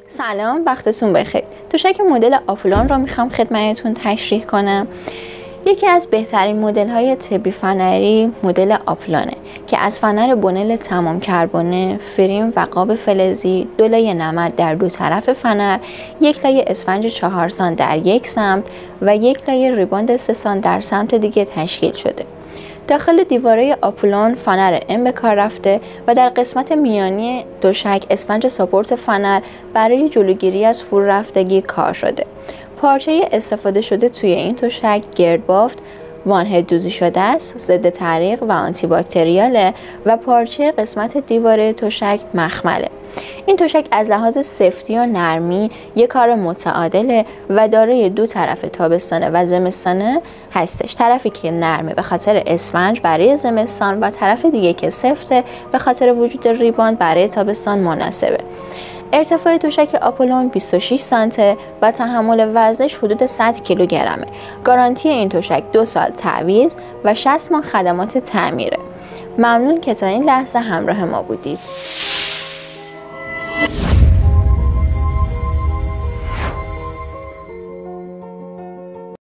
سلام، وقتتون بخیر. تشک مدل آپولون رو میخوام خدمتتون تشریح کنم. یکی از بهترین مدل های طبی فنری مدل آپولونه که از فنر بونل تمام کربونه، فریم و قاب فلزی، 2 لایه نمد در 2 طرف فنر، 1 لایه اسفنج 4 سانت در 1 سمت و 1 لایه ریباند 3 سانت در سمت دیگه تشکیل شده. داخل دیواره آپولون فنر ام به کار رفته و در قسمت میانی تشک اسفنج ساپورت فنر برای جلوگیری از فرو رفتگی کار شده. پارچه استفاده شده توی این تشک گردبافت، وانهد دوزی شده است، ضد تعریق و آنتی باکتریاله و پارچه قسمت دیواره تشک مخمله. این تشک از لحاظ سفتی و نرمی یک کار متعادله و دارای 2 طرف تابستانه و زمستانه هستش. طرفی که نرمه به خاطر اسفنج برای زمستان و طرف دیگه که سفته به خاطر وجود ریباند برای تابستان مناسبه. ارتفاع تشک آپولون 26 سانته و تحمل وزنش حدود 100 کیلوگرمه. گارانتی این تشک 2 سال تعویض و 60 ماه خدمات تعمیره. ممنون که تا این لحظه همراه ما بودید.